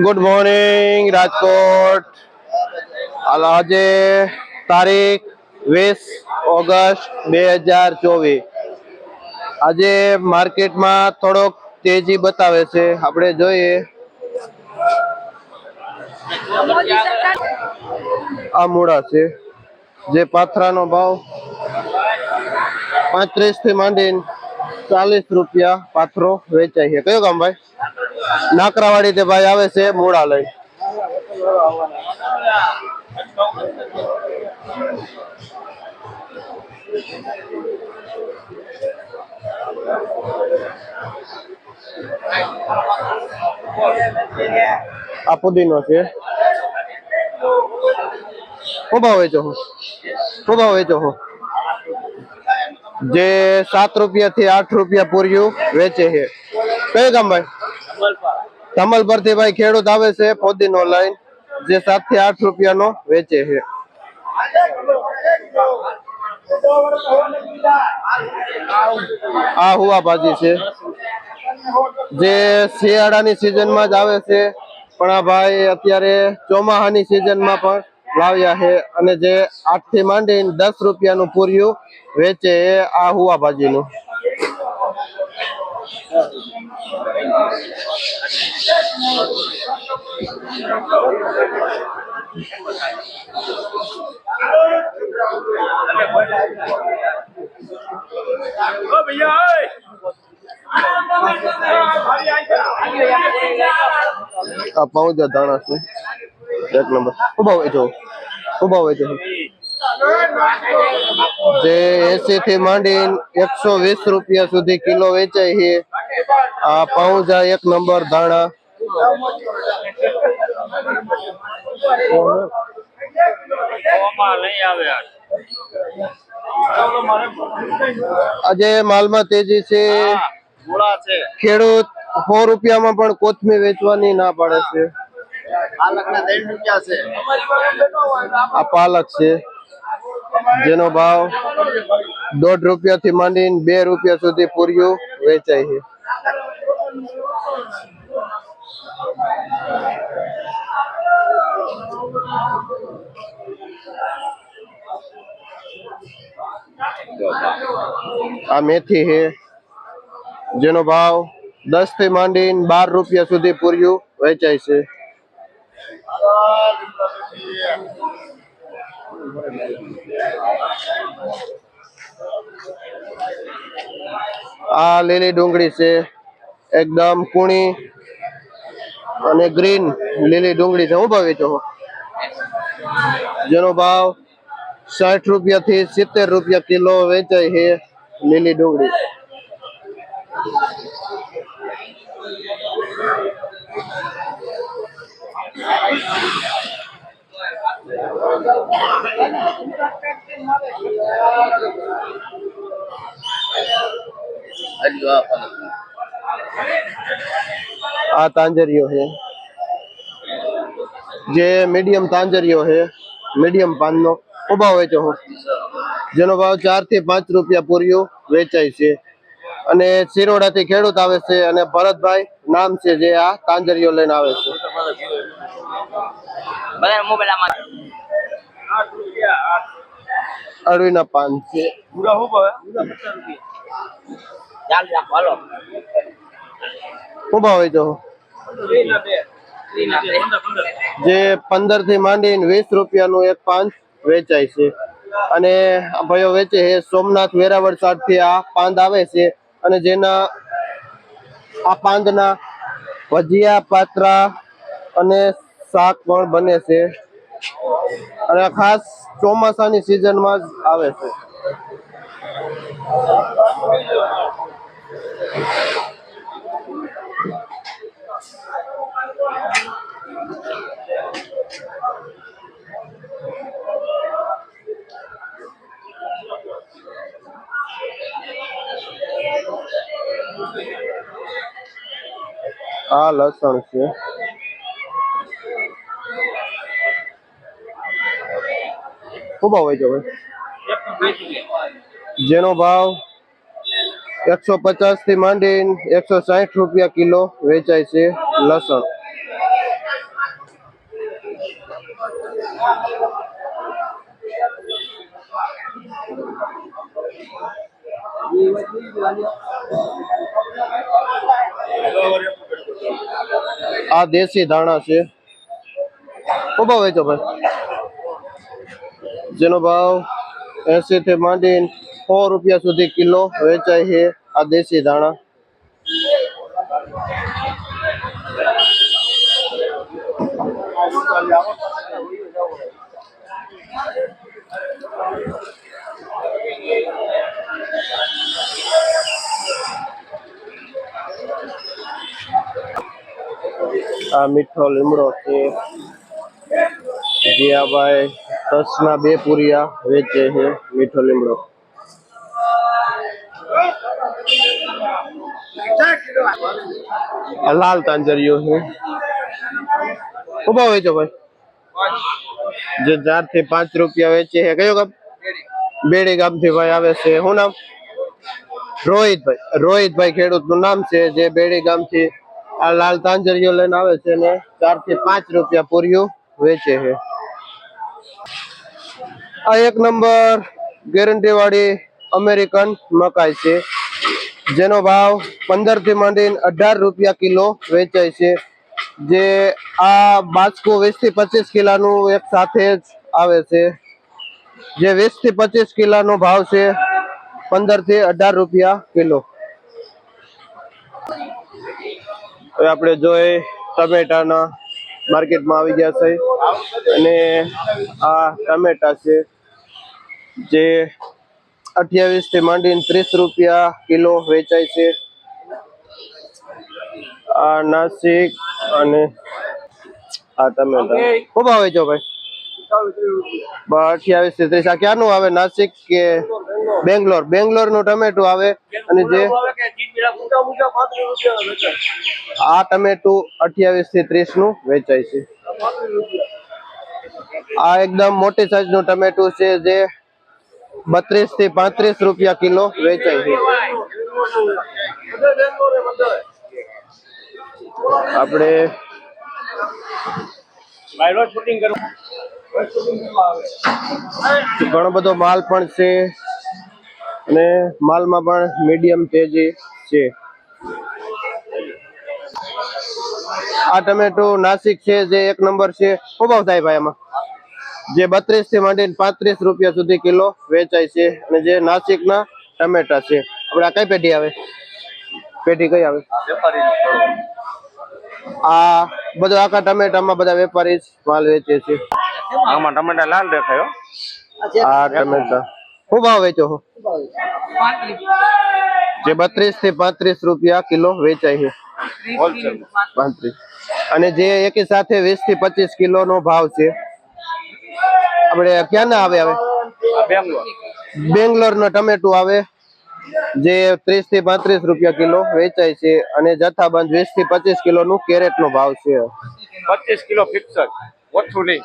Good morning Rajkot. આજે તારીખ 20 August 2024. આજે માર્કેટમાં થોડોક તેજી બતાવે છે. આપણે જોઈએ આ મૂળા છે જે પાથરાનો ભાવ 35 થી માંડીને 40 રૂપિયા પાથરો વેચાય છે. કયું ગામ ભાઈ? નાકરાવાડી તે ભાઈ આવે છે મૂળા લઈ. આ પુદીનો છે. શું ભાવ વેચો છો? શું ભાવ વેચો છો? જે 7 રૂપિયા થી 8 રૂપિયા પૂર્યું વેચે છે. કયું ગામ ભાઈ? ધમલ પરથી ભાઈ ખેડૂત આવે છે પુદીનો લઈને, જે 7 થી 8 રૂપિયાનો વેચે છે. આ હુવા ભાજી છે જે શિયાળાની સિઝનમાં જ આવે છે, પણ આ ભાઈ અત્યારે ચોમાહાની સિઝનમાં પણ લાવ્યા છે અને જે 8 થી માંડીને 10 રૂપિયાનું પૂર્યું વેચે આ હુવા ભાજીનું. આ પાઉજા ધાણા છે 1 નંબર. શું ભાવ વેચો? શું ભાવ વેચો? જે 80 થી માંડીને 120 રૂપિયા સુધી કિલો વેચાય છે. આ પાઉજા 1 નંબર ધાણા. આજે માલમાં તેજી છે. ખેડૂત 100 રૂપિયામાં પણ કોથમીર વેચવાની ના પાડે છે. આ પાલક છે જેનો ભાવ 1.5 રૂપિયા થી માંડીને 2 રૂપિયા સુધી પૂર્યું વેચાય છે. આ મેથી છે જેનો ભાવ 10 થી માંડીને 12 રૂપિયા સુધી પૂર્યું વેચાય છે. આ લીલી ડુંગળી છે, એકદમ કૂણી અને ગ્રીન લીલી ડુંગળી છે. શું ભાવ વેચો? જેનો ભાવ 60 રૂપિયા થી 70 રૂપિયા કિલો વેચાય છે લીલી ડુંગળી. આ તાંજરીઓ છે જે મીડિયમ તાંજરીઓ છે, મીડિયમ પાનનો. શું ભાવ વેચો? જેનો ભાવ 4 થી 5 રૂપિયા પૂર્યું વેચાય છે. અને સિરોડા થી ખેડૂત આવે છે અને ભરતભાઈ નામ છે જે આ તાંજરીઓ લઈને આવે છે. અળવીના પાન છે. શું ભાવ વેચો? જે 15 થી માંડીને 20 રૂપિયાનું એક પાન વેચાય છે. અને ભાઈઓ વેચે છે સોમનાથ વેરાવળ સાઈડ થી આ પાંદ આવે છે અને જેના આ પાંદના ભજીયા, પાત્રા અને શાક પણ બને છે અને ખાસ ચોમાસાની સિઝનમાં જ આવે છે. આ લસણ છે. શું ભાવ વેચો ભાઈ? જેનો ભાવ 150 થી માંડીને 160 રૂપિયા કિલો વેચાય છે લસણ. આ દેશી ધાણા છે, શું ભાવ વેચો ભાઈ? જેનો ભાવ 80 થી માંડીને 100 રૂપિયા સુધી કિલો વેચાય છે આ દેશી ધાણા. આ મીઠો લીમડો છે, જીયાભાઈ 10 ના 2 પૂરિયા વેચે છે મીઠો લીમડો. આ લાલ તાંજરીઓ છે, શું ભાવ વેચો ભાઈ? જે 4 થી 5 રૂપિયા વેચે છે. કયો ગામ? બેડી ગામ થી ભાઈ આવે છે. શું નામ? રોહિતભાઈ. રોહિતભાઈ ખેડૂત નું નામ છે, જે બેડી ગામ થી આ લાલ તાંજરીઓ લઈને આવે છે ને 4 થી 5 રૂપિયા પૂરિયું વેચે છે. આ 1 નંબર ગેરંટી વાળી અમેરિકન મકાઈ છે, જેનો ભાવ 15 થી માંડીને 18 રૂપિયા કિલો વેચાય છે. જે આ બાસ્કો 20 થી 25 કિલાનું એક સાથે જ આવે છે. જે 20 થી 25 કિલાનો ભાવ છે 15 થી 18 રૂપિયા કિલો. હવે આપણે જોઈએ ટમેટાના માર્કેટમાં આવી ગયા છે, અને આ ટમેટા છે જે 28 થી માંડીને 30 રૂપિયા કિલો વેચાય છે. આ નાસિક અને આ ટમેટા શું ભાવ વેચો ભાઈ? 28 થી 30. આ ક્યાંનું આવે? નાસિક કે બેંગ્લોર? બેંગ્લોર નું ટમેટું આવે. અને જે આ ટમેટું 28 થી 30 નું વેચાય છે. આ એકદમ મોટી સાઈઝ નું ટમેટું છે, જે 32 થી 35 રૂપિયા કિલો વેચાય છે. આપણે ઘણો બધો માલ પણ છે, અને માલમાં પણ મીડિયમ તેજી છે. આ ટમેટું નાસિક છે, જે 1 નંબર છે. શું ભાવ થાય ભાઈ આમાં? જે 32 થી માંડીને 35 રૂપિયા સુધી કિલો વેચાય છે. અને જે નાસિક ના ટમેટા છે. આપણે આ કઈ પેઢી આવે? પેઢી કઈ આવે? આ બધા આખા ટમેટામાં બધા વેપારી માલ વેચે છે. આમાં ટમેટા લાલ દેખાય. આ ટમેટા શું ભાવ વેચો? જે 32 થી 35 રૂપિયા કિલો વેચાય છે. હોલસેલ 35. અને જે એકી સાથે 20 થી 25 કિલો નો ભાવ છે. આપણે ક્યાં ના આવે? બેંગ્લોર. બેંગ્લોર નો ટમેટું આવે, જે 30 થી 35 રૂપિયા કિલો વેચાય છે. અને જથ્થાબંધ 20 થી 25 કિલો નું કેરેટ નો ભાવ છે. 25 કિલો ફિક્સ, ઓછું નહીં.